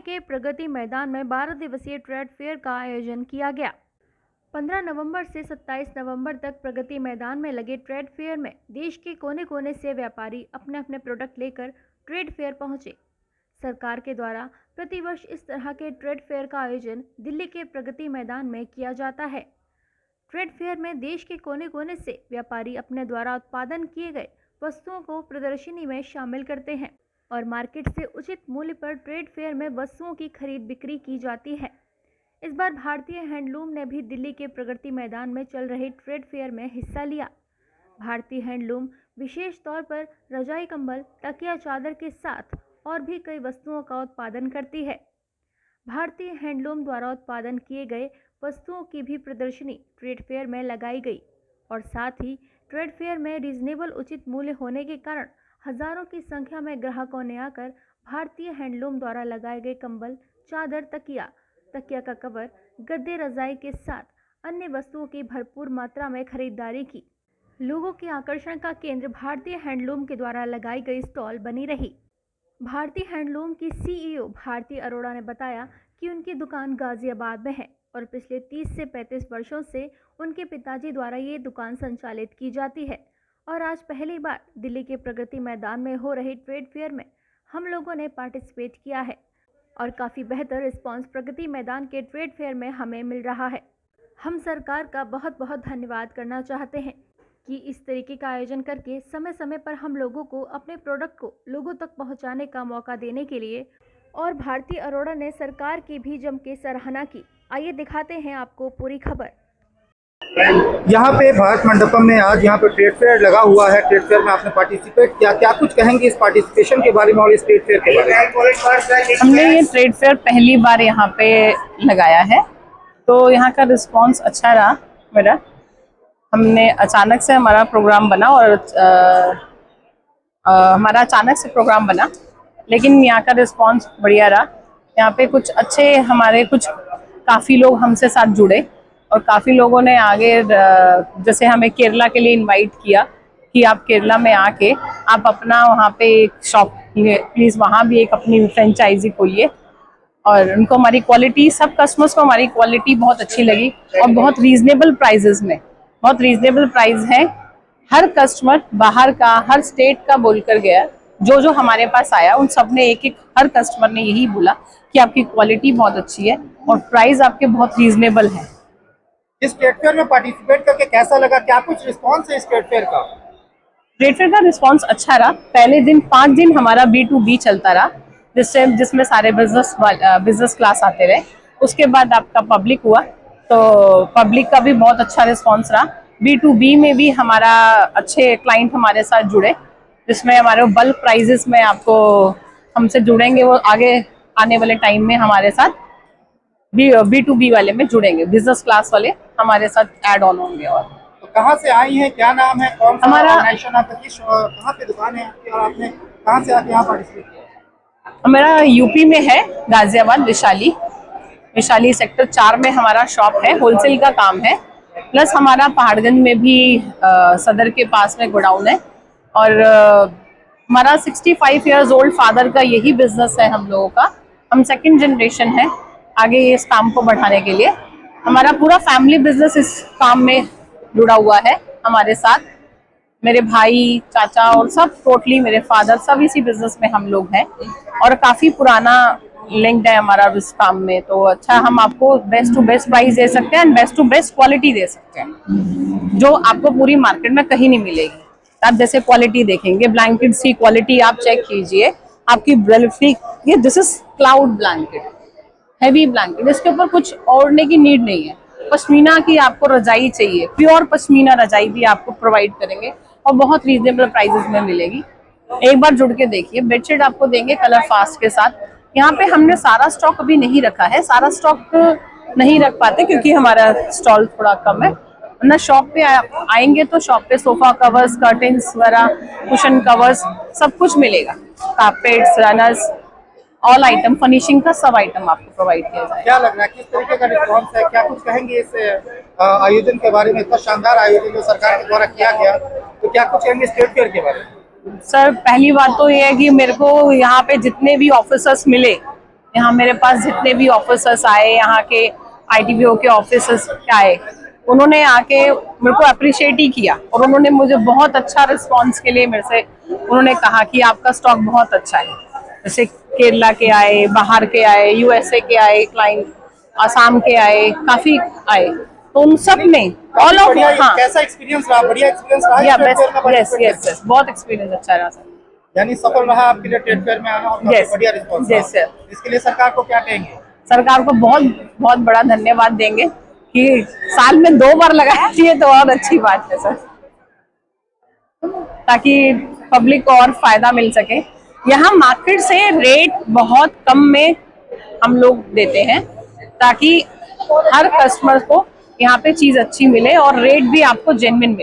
के प्रगति मैदान में 12 दिवसीय ट्रेड फेयर का आयोजन किया गया। 15 नवंबर से 27 नवंबर तक प्रगति मैदान में लगे ट्रेड फेयर में देश के कोने कोने से व्यापारी अपने अपने प्रोडक्ट लेकर ट्रेड फेयर पहुंचे। सरकार के द्वारा प्रतिवर्ष इस तरह के ट्रेड फेयर का आयोजन दिल्ली के प्रगति मैदान में किया जाता है। ट्रेड फेयर में देश के कोने कोने से व्यापारी अपने द्वारा उत्पादन किए गए वस्तुओं को प्रदर्शनी में शामिल करते हैं और मार्केट से उचित मूल्य पर ट्रेड फेयर में वस्तुओं की खरीद बिक्री की जाती है। इस बार भारतीय हैंडलूम ने भी दिल्ली के प्रगति मैदान में चल रहे ट्रेड फेयर में हिस्सा लिया। भारतीय हैंडलूम विशेष तौर पर रजाई, कंबल, तकिया, चादर के साथ और भी कई वस्तुओं का उत्पादन करती है। भारतीय हैंडलूम द्वारा उत्पादन किए गए वस्तुओं की भी प्रदर्शनी ट्रेड फेयर में लगाई गई और साथ ही ट्रेड फेयर में रीजनेबल उचित मूल्य होने के कारण हजारों की संख्या में ग्राहकों ने आकर भारतीय हैंडलूम द्वारा लगाए गए कंबल, चादर, तकिया का कवर, गद्दे, रजाई के साथ अन्य वस्तुओं की भरपूर मात्रा में खरीदारी की। लोगों के आकर्षण का केंद्र भारतीय हैंडलूम के द्वारा लगाई गई स्टॉल बनी रही। भारतीय हैंडलूम की सीईओ भारती अरोड़ा ने बताया कि उनकी दुकान गाजियाबाद में है और पिछले 30 से 35 वर्षों से उनके पिताजी द्वारा ये दुकान संचालित की जाती है और आज पहली बार दिल्ली के प्रगति मैदान में हो रहे ट्रेड फेयर में हम लोगों ने पार्टिसिपेट किया है और काफ़ी बेहतर रिस्पांस प्रगति मैदान के ट्रेड फेयर में हमें मिल रहा है। हम सरकार का बहुत बहुत धन्यवाद करना चाहते हैं कि इस तरीके का आयोजन करके समय समय पर हम लोगों को अपने प्रोडक्ट को लोगों तक पहुंचाने का मौका देने के लिए। और भारती अरोड़ा ने सरकार की भी जम के सराहना की। आइए दिखाते हैं आपको पूरी खबर। यहाँ पे भारत मंडपम में आज यहाँ पे ट्रेड फेयर लगा हुआ है। ट्रेड फेयर में आपने पार्टिसिपेट किया, क्या कुछ कहेंगे इस पार्टिसिपेशन के बारे में और इस ट्रेड फेयर के बारे में? हमने ये ट्रेड फेयर पहली बार यहाँ पे लगाया है तो यहाँ का रिस्पांस अच्छा रहा मेरा। हमने अचानक से हमारा प्रोग्राम बना और हमारा अचानक से प्रोग्राम बना, लेकिन यहाँ का रिस्पांस बढ़िया रहा। यहाँ पे कुछ अच्छे हमारे काफ़ी लोग हमसे साथ जुड़े और काफ़ी लोगों ने आगे जैसे हमें केरला के लिए इनवाइट किया कि आप केरला में आके आप अपना वहाँ पे एक शॉप प्लीज़ वहाँ भी एक अपनी फ्रेंचाइजी खोलिए। और उनको हमारी क्वालिटी, सब कस्टमर्स को हमारी क्वालिटी बहुत अच्छी लगी और बहुत रीजनेबल प्राइजेस में, बहुत रीजनेबल प्राइस है। हर कस्टमर बाहर का, हर स्टेट का बोल कर गया, जो हमारे पास आया उन सब ने एक हर कस्टमर ने यही बोला कि आपकी क्वालिटी बहुत अच्छी है और प्राइस आपके बहुत रीजनेबल है। इस ट्रेड फेयर में पार्टिसिपेट करके कैसा लगा, क्या कुछ रिस्पांस है इस ट्रेड फेयर का? ट्रेड फेयर का रिस्पांस अच्छा रहा। पहले दिन 5 दिन हमारा B2B चलता रहा जिसमें सारे बिजनेस क्लास आते रहे। उसके बाद आपका पब्लिक हुआ तो पब्लिक का भी बहुत अच्छा रिस्पांस रहा। B2B में भी हमारा अच्छे क्लाइंट हमारे साथ जुड़े, जिसमें हमारे बल्क प्राइजेस में आपको हमसे जुड़ेंगे, वो आगे आने वाले टाइम में हमारे साथ B2B वाले में जुड़ेंगे, बिजनेस क्लास वाले हमारे साथ ऐड ऑन होंगे। और तो कहाँ से आई हैं, क्या नाम है, कौन सा ऑर्गेनाइजेशन आपका, कहाँ पे दुकान है आपकी और आपने कहाँ से आके यहाँ पार्टिसिपेट किया? मेरा यूपी में है, गाजियाबाद, विशाली सेक्टर 4 में हमारा शॉप है, होलसेल का काम है। प्लस हमारा पहाड़गंज में भी सदर के पास में गोडाउन है और हमारा 65 इयर्स ओल्ड फादर का यही बिजनेस है हम लोगों का। हम सेकंड जनरेशन है आगे इस काम को बढ़ाने के लिए। हमारा पूरा फैमिली बिजनेस इस काम में जुड़ा हुआ है हमारे साथ। मेरे भाई, चाचा और सब टोटली मेरे फादर सब इसी बिजनेस में हम लोग हैं और काफ़ी पुराना लिंक्ड है हमारा इस काम में। तो अच्छा, हम आपको बेस्ट टू बेस्ट प्राइस दे सकते हैं and best to best quality दे सकते हैं जो आपको पूरी मार्केट में कहीं नहीं मिलेगी। आप जैसे क्वालिटी देखेंगे, ब्लैंकेट्स की क्वालिटी आप चेक कीजिए, आपकी ये this is cloud blanket, heavy blanket, इसके ऊपर कुछ ओढ़ने की नीड नहीं है। पश्मीना की आपको रजाई चाहिए, प्योर पश्मीना रजाई भी आपको प्रोवाइड करेंगे और बहुत रीजनेबल प्राइसेस में मिलेगी। एक बार जुड़ के देखिए। बेडशीट आपको देंगे कलर फास्ट के साथ। यहाँ पे हमने सारा स्टॉक अभी नहीं रखा है, सारा स्टॉक नहीं रख पाते क्योंकि हमारा स्टॉल थोड़ा कम है। वरना शॉप पे आएंगे तो शॉप पे सोफा कवर्स, कर्टेन्स वगैरह, कुशन कवर्स सब कुछ मिलेगा, carpets, runners, all item, furnishing का सब आइटम आपको प्रोवाइड किया जाएगा। क्या लग रहा है, किस तरीके का रिस्पॉन्स है, क्या कुछ कहेंगे इस आयोजन के बारे में? इतना शानदार आयोजन जो सरकार के द्वारा किया गया, तो क्या कुछ कहेंगे स्टेट फेयर के बारे में? सर, पहली बात तो ये है कि मेरे को यहाँ पे जितने भी ऑफिसर्स मिले, यहाँ मेरे पास जितने भी ऑफिसर्स आए, यहाँ के ITBO के ऑफिसर्स आए, उन्होंने आके मेरे को अप्रिशिएट ही किया और उन्होंने मुझे बहुत अच्छा रिस्पांस के लिए मेरे से उन्होंने कहा कि आपका स्टॉक बहुत अच्छा है। जैसे केरला के आए, बाहर के आए, USA के आए क्लाइंट, आसाम के आए, काफी आए, तो उन सब ने ऑल ऑफ कैसा एक्सपीरियंस रहा? बढ़िया एक्सपीरियंस रहा? या बेस्ट, यस, बहुत एक्सपीरियंस अच्छा रहा सर। यानी सफल रहा आपके लिए ट्रेड फेयर में आना और काफी बढ़िया रिस्पांस रहा। Yes sir. इसके लिए सरकार को क्या कहेंगे? सरकार को बहुत बहुत बड़ा धन्यवाद देंगे कि साल में 2 बार लगाती है, तो और अच्छी बात है सर, ताकि पब्लिक को और फायदा मिल सके। यहाँ मार्केट से रेट बहुत कम में हम लोग देते हैं, ताकि हर कस्टमर को यहाँ पे चीज अच्छी मिले और रेट भी आपको जेन्युइन मिले।